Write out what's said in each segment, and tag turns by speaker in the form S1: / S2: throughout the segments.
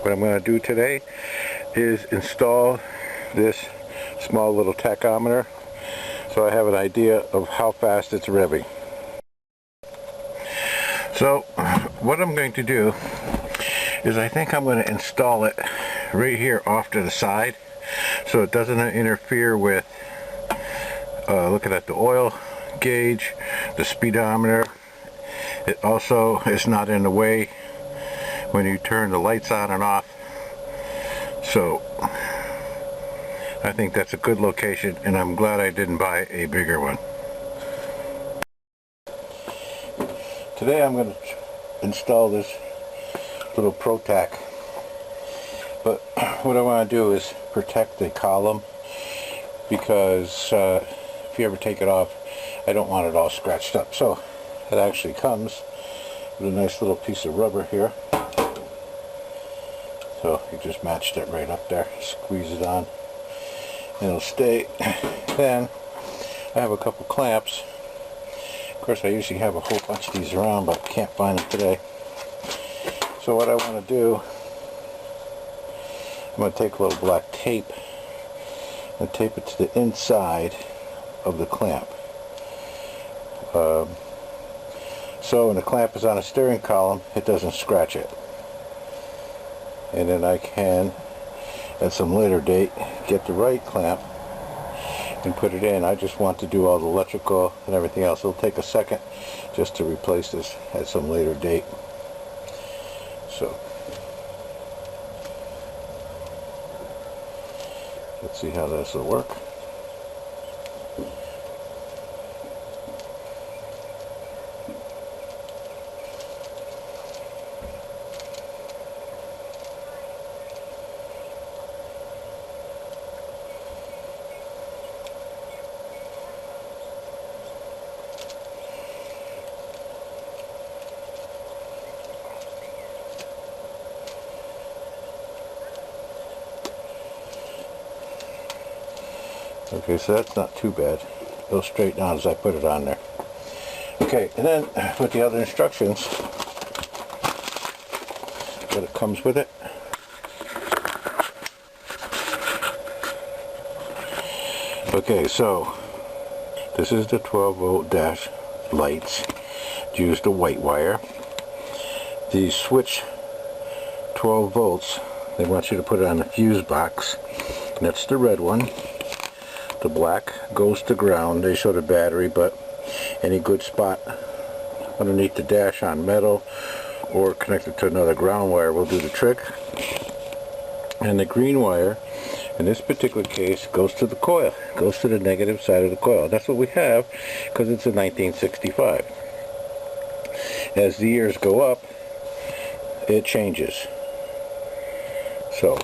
S1: What I'm going to do today is install this small little tachometer so I have an idea of how fast it's revving. So what I'm going to do is I think I'm going to install it right here off to the side so it doesn't interfere with looking at the oil gauge, the speedometer. It also is not in the way when you turn the lights on and off. So I think that's a good location, and I'm glad I didn't buy a bigger one. Today I'm going to install this little ProTac, but what I want to do is protect the column, because if you ever take it off, I don't want it all scratched up. So it actually comes with a nice little piece of rubber here. So you just matched it right up there, squeeze it on, and it'll stay. Then I have a couple clamps. Of course, I usually have a whole bunch of these around, but can't find them today. So what I want to do, I'm going to take a little black tape and tape it to the inside of the clamp. So when the clamp is on a steering column, it doesn't scratch it. And then I can, at some later date, get the right clamp and put it in. I just want to do all the electrical and everything else. It'll take a second just to replace this at some later date. So let's see how this will work. Okay, so that's not too bad. It'll straighten out as I put it on there. Okay, and then with the other instructions that it comes with it. Okay, so this is the 12-volt dash lights. Use the white wire. The switch 12 volts, they want you to put it on the fuse box. That's the red one. The black goes to ground. They show the battery, but any good spot underneath the dash on metal or connected to another ground wire will do the trick. And the green wire, in this particular case, goes to the coil, goes to the negative side of the coil. That's what we have because it's a 1965. As the years go up, it changes. So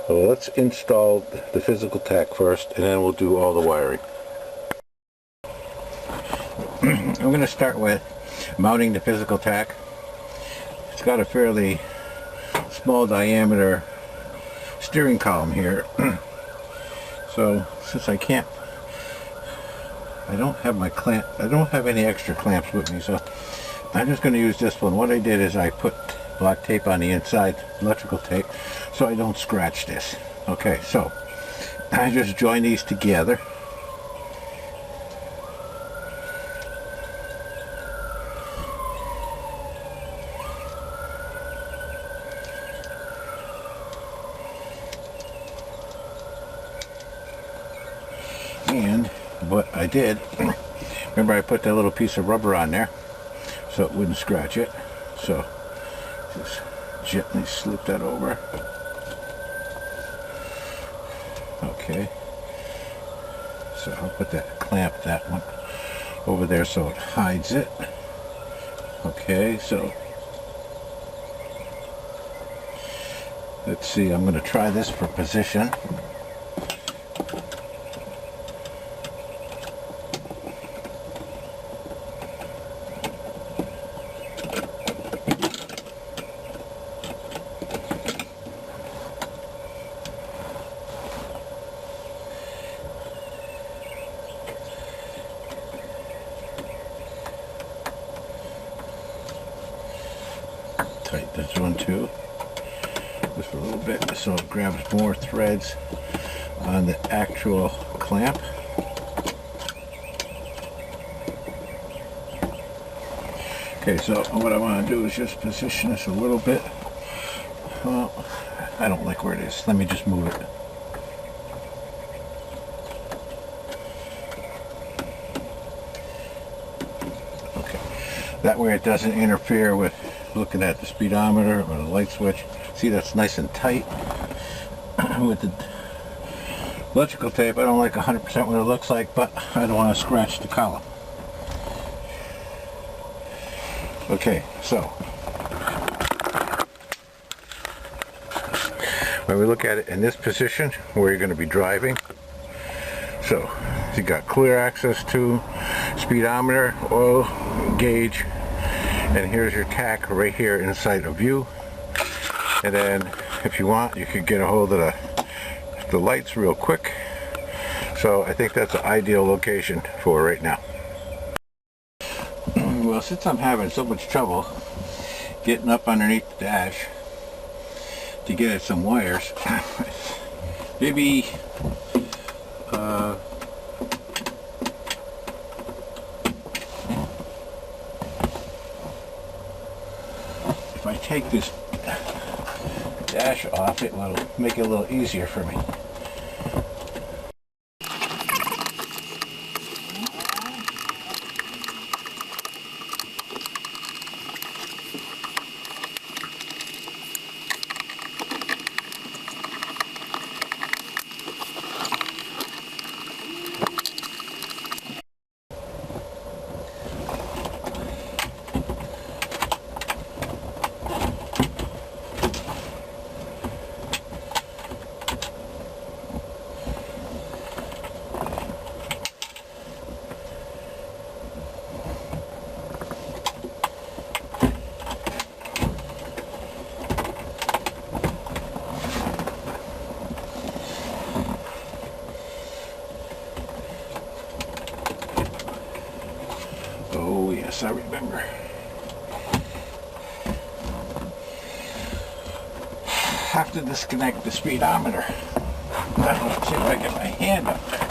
S1: let's install the physical tack first, and then we'll do all the wiring. I'm going to start with mounting the physical tack. It's got a fairly small diameter steering column here. So since I don't have my clamp, I don't have any extra clamps with me, so I'm just going to use this one. What I did is I put black tape on the inside, electrical tape, so I don't scratch this. Okay, so I just join these together. And what I did, remember I put that little piece of rubber on there so it wouldn't scratch it. So just gently slip that over. Okay, so I'll put that clamp, that one over there so it hides it. Okay, so let's see, I'm going to try this for position. tight this one too. just a little bit so it grabs more threads on the actual clamp. Okay, so what I want to do is just position this a little bit. Well, I don't like where it is. Let me just move it. Okay, that way it doesn't interfere with looking at the speedometer or the light switch. See, that's nice and tight. With the electrical tape, I don't like 100% what it looks like, but I don't want to scratch the column. Okay, so when we look at it in this position where you're going to be driving, so you got clear access to speedometer, oil gauge, and here's your tach right here inside of view. And then if you want, you could get a hold of the lights real quick. So I think that's an ideal location for right now. Well, since I'm having so much trouble getting up underneath the dash to get at some wires, maybe if I take this dash off, it will make it a little easier for me. Oh yes, I remember. Have to disconnect the speedometer. Let's see if I get my hand up there.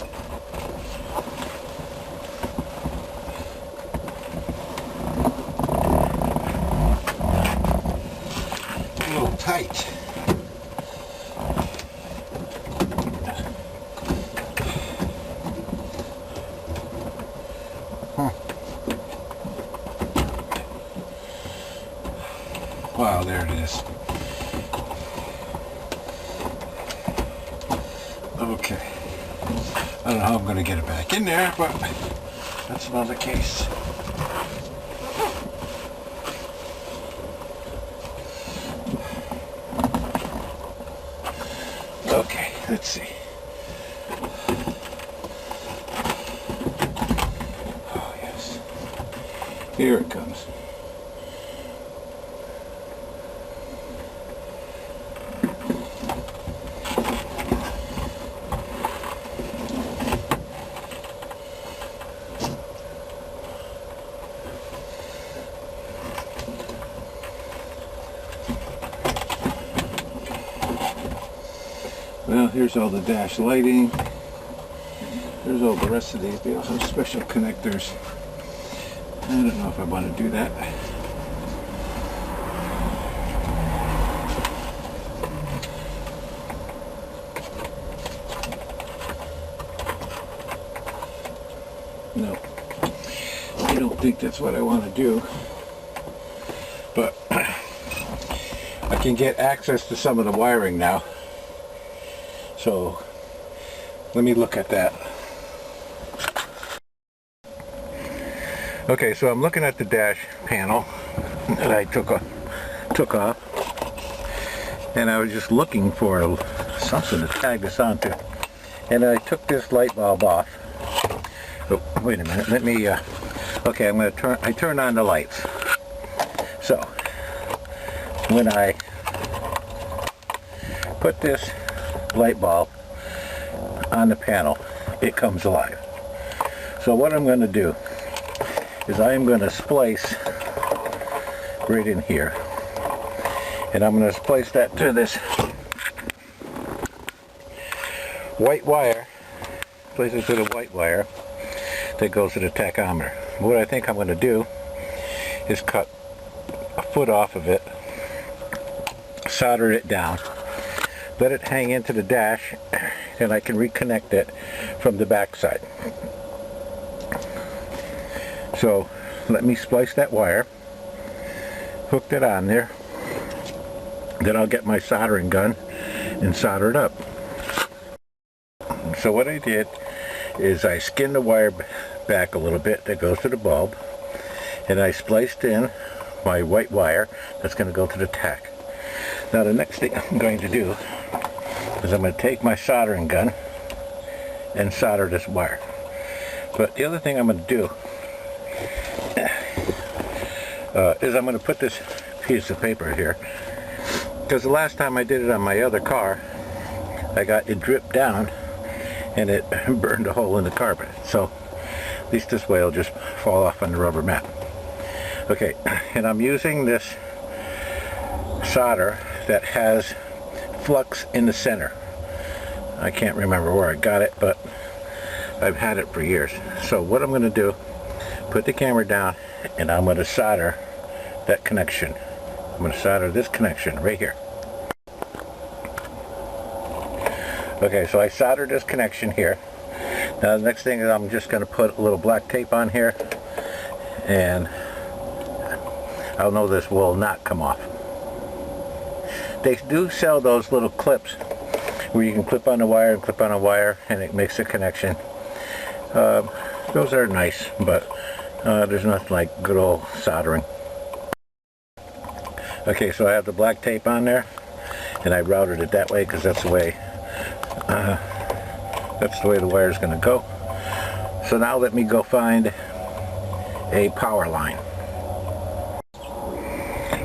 S1: A little tight. Wow, there it is. Okay. I don't know how I'm going to get it back in there, but that's another case. Okay, let's see. Oh, yes. Here it comes. Well, here's all the dash lighting. There's all the rest of these. They also have special connectors. I don't know if I want to do that. No, I don't think that's what I want to do. But I can get access to some of the wiring now. So let me look at that. Okay, so I'm looking at the dash panel that I took off, and I was just looking for something to tag this onto, and I took this light bulb off. Oh, wait a minute. Let me. Okay, I'm going to turn on the lights. So when I put this light bulb on the panel, it comes alive. So what I'm going to do is I am going to splice right in here, And I'm going to place that to this white wire. Place it to the white wire that goes to the tachometer. What I think I'm going to do is cut a foot off of it, solder it down, let it hang into the dash, and I can reconnect it from the back side. So let me splice that wire, hook that on there, then I'll get my soldering gun and solder it up. So what I did is I skinned the wire back a little bit that goes to the bulb, and I spliced in my white wire that's going to go to the tack. Now the next thing I'm going to do is I'm going to take my soldering gun and solder this wire. But the other thing I'm going to do is I'm going to put this piece of paper here, because the last time I did it on my other car, I got it dripped down and it burned a hole in the carpet. So at least this way it'll just fall off on the rubber mat. Okay, and I'm using this solder that has flux in the center. I can't remember where I got it, but I've had it for years. So what I'm going to do, put the camera down, and I'm going to solder that connection. I'm going to solder this connection right here. Okay, so I soldered this connection here. Now the next thing is I'm just going to put a little black tape on here, and I'll know this will not come off. They do sell those little clips where you can clip on the wire and clip on a wire and it makes a connection. Those are nice, but there's nothing like good old soldering. Okay, so I have the black tape on there, and I routed it that way because that's the way the wire is going to go. So now let me go find a power line.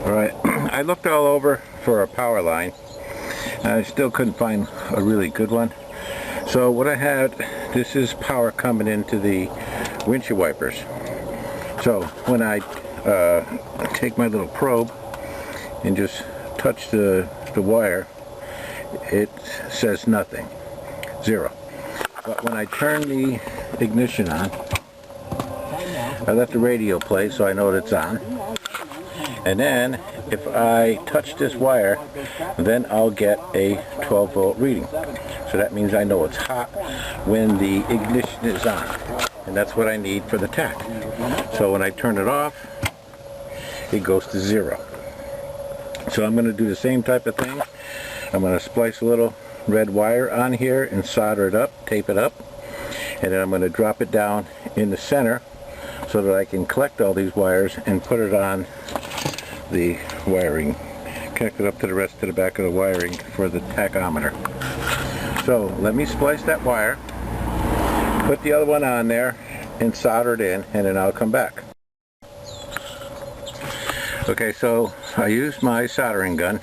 S1: Alright, I looked all over for a power line. I still couldn't find a really good one. So what I had, this is power coming into the windshield wipers. So when I take my little probe and just touch the wire, it says nothing, 0. But when I turn the ignition on, I let the radio play so I know that it's on. And then if I touch this wire, then I'll get a 12 volt reading. So that means I know it's hot when the ignition is on. And that's what I need for the tack. So when I turn it off, it goes to 0. So I'm going to do the same type of thing. I'm going to splice a little red wire on here and solder it up, tape it up. And then I'm going to drop it down in the center so that I can collect all these wires and put it on the wiring, connect it up to the rest of the back of the wiring for the tachometer. So let me splice that wire, put the other one on there and solder it in, and then I'll come back. Okay, so I used my soldering gun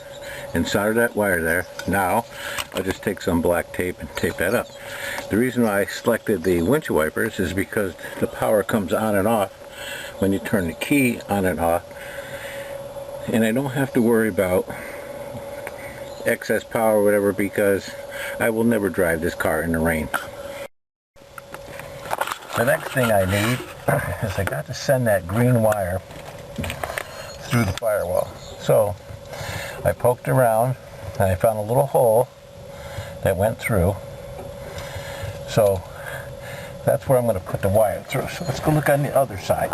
S1: and soldered that wire there. Now I'll just take some black tape and tape that up. The reason why I selected the windshield wipers is because the power comes on and off when you turn the key on and off, and I don't have to worry about excess power or whatever, because I will never drive this car in the rain. The next thing I need is I got to send that green wire through the firewall. So I poked around and I found a little hole that went through. So that's where I'm going to put the wire through. So let's go look on the other side.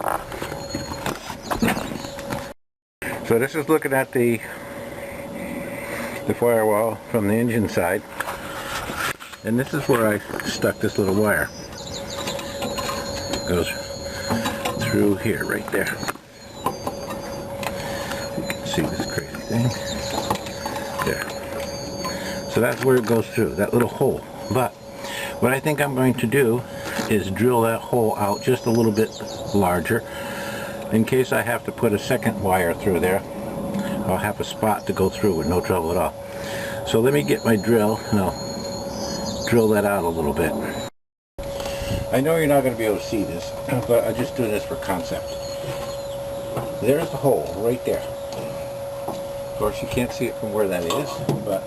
S1: So this is looking at the firewall from the engine side, and this is where I stuck this little wire. It goes through here, right there. You can see this crazy thing there. So that's where it goes through, that little hole. But what I think I'm going to do is drill that hole out just a little bit larger. In case I have to put a second wire through there, I'll have a spot to go through with no trouble at all. So let me get my drill and I'll drill that out a little bit. I know you're not going to be able to see this, but I'm just doing this for concept. There's the hole right there. Of course, you can't see it from where that is, but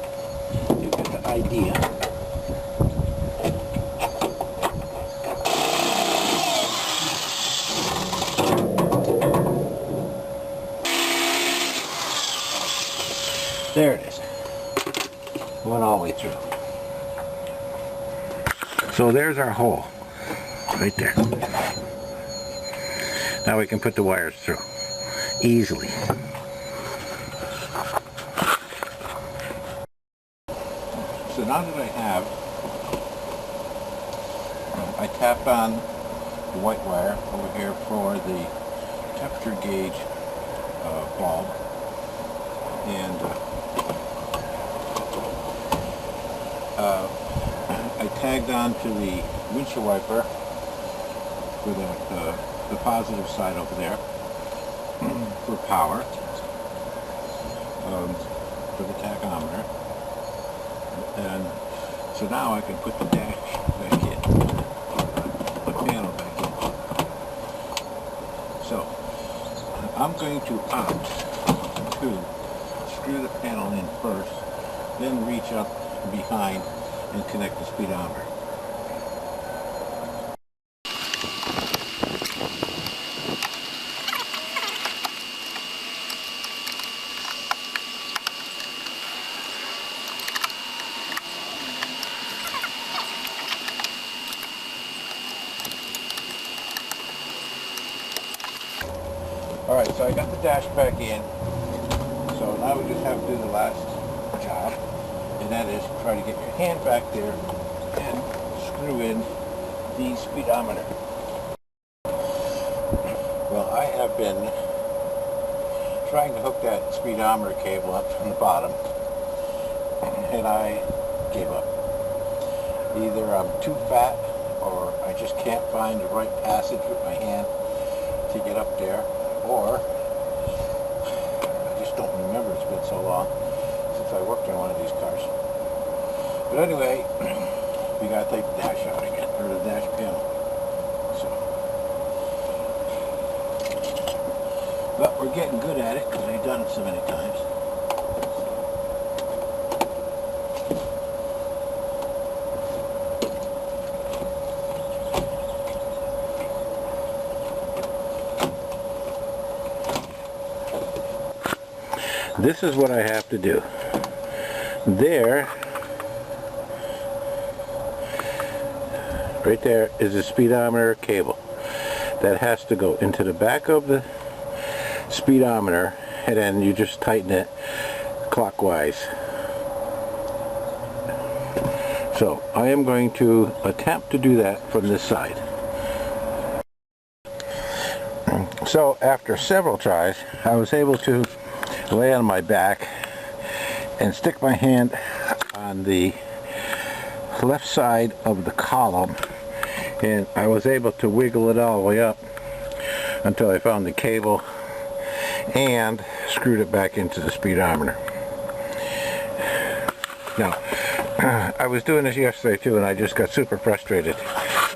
S1: you get the idea. There it is. Went all the way through. So there's our hole. Right there. Now we can put the wires through. Easily. So now that I tap on the white wire over here for the temperature gauge bulb, and I tagged on to the windshield wiper for the positive side over there for power, for the tachometer. And so now I can put the dash back in, the panel back in. So I'm going to opt to screw the panel in first, then reach up behind and connect the speedometer. Alright, so I got the dash back in, so now we just have to do the last job, and that is try to get your hand back there and screw in the speedometer. Well, I have been trying to hook that speedometer cable up from the bottom, and I gave up. Either I'm too fat, or I just can't find the right passage with my hand to get up there, or I just don't remember. It's been so long since I worked on one of these cars. But anyway, we gotta take the dash out again, or the dash panel. So, but we're getting good at it because we've done it so many times. This is what I have to do. There, right there is a speedometer cable that has to go into the back of the speedometer, and then you just tighten it clockwise. So I am going to attempt to do that from this side. So after several tries, I was able to lay on my back and stick my hand on the left side of the column, and I was able to wiggle it all the way up until I found the cable and screwed it back into the speedometer. Now, I was doing this yesterday too, and I just got super frustrated,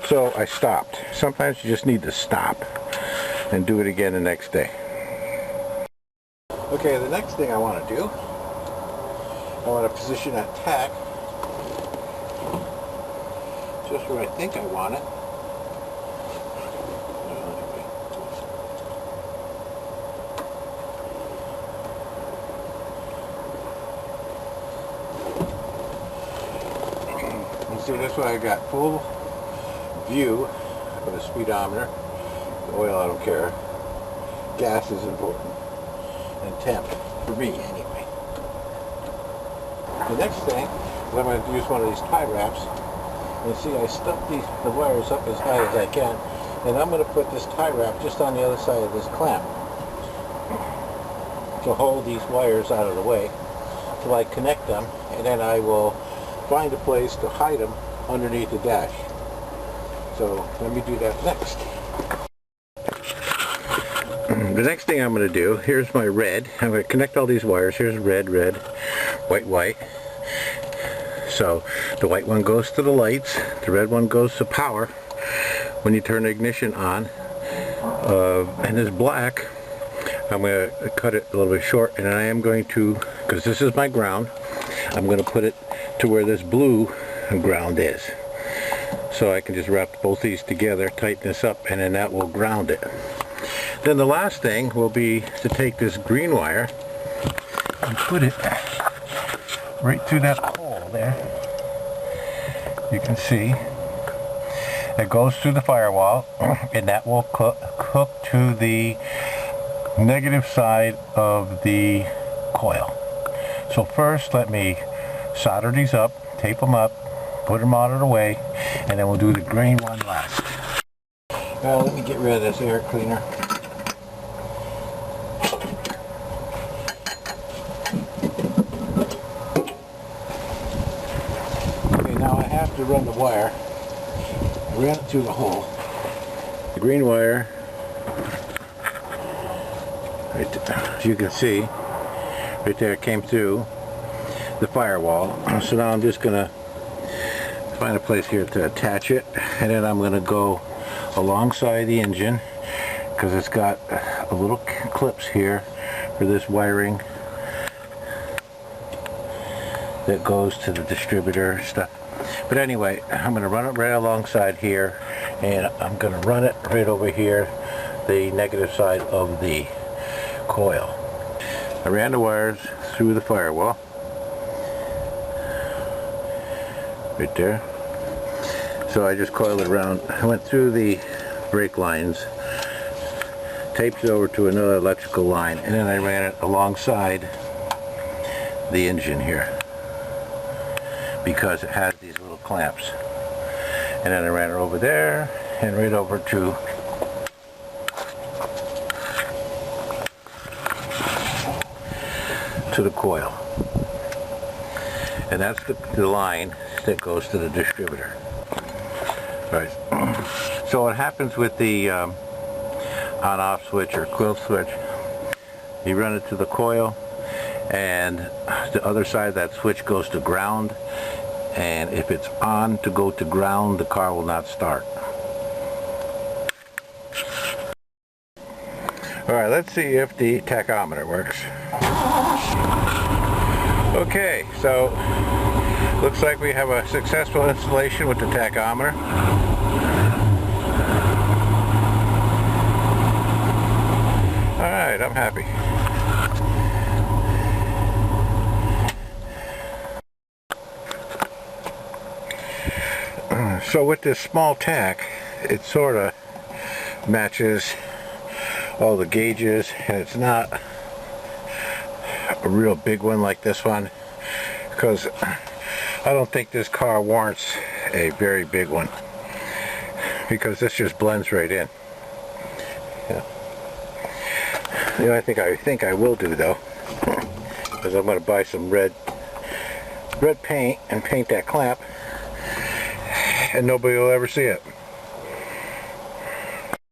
S1: so I stopped. Sometimes you just need to stop and do it again the next day. Okay, the next thing I want to do, I want to position that tack just where I think I want it. You see, this way I got full view of the speedometer. The oil, I don't care. Gas is important. And temp, for me anyway. The next thing is I'm going to use one of these tie wraps, and see, I stuck the wires up as high as I can, and I'm going to put this tie wrap just on the other side of this clamp to hold these wires out of the way till I connect them, and then I will find a place to hide them underneath the dash. So let me do that next. The next thing I'm going to do, here's my red. I'm going to connect all these wires. Here's red, red, white, white. So the white one goes to the lights, the red one goes to power when you turn the ignition on, and this black I'm going to cut it a little bit short, and I am going to, because this is my ground, I'm going to put it to where this blue ground is. So I can just wrap both these together, tighten this up, and then that will ground it. Then the last thing will be to take this green wire and put it right through that hole there. You can see it goes through the firewall, and that will hook to the negative side of the coil. So first let me solder these up, tape them up, put them out of the way, and then we'll do the green one last. Well, let me get rid of this air cleaner. Okay, now I have to run the wire. Ran it through the hole. The green wire, right there, as you can see, right there, came through the firewall. So now I'm just going to find a place here to attach it, and then I'm going to go alongside the engine, because it's got a little clips here for this wiring that goes to the distributor stuff. But anyway, I'm going to run it right alongside here, and I'm going to run it right over here, the negative side of the coil. I ran the wires through the firewall, right there. So I just coiled it around. I went through the brake lines, taped it over to another electrical line, and then I ran it alongside the engine here, because it has these little clamps. And then I ran it over there and right over to the coil. And that's the line that goes to the distributor. Right. So what happens with the on-off switch or coil switch, you run it to the coil, and the other side of that switch goes to ground, and if it's on to go to ground, the car will not start. Alright, let's see if the tachometer works. Okay, so looks like we have a successful installation with the tachometer. Alright, I'm happy. So with this small tack, it sort of matches all the gauges, and it's not a real big one like this one, because I don't think this car warrants a very big one, because this just blends right in. Yeah. The only thing I think I will do though is I'm going to buy some red paint and paint that clamp, and nobody will ever see it.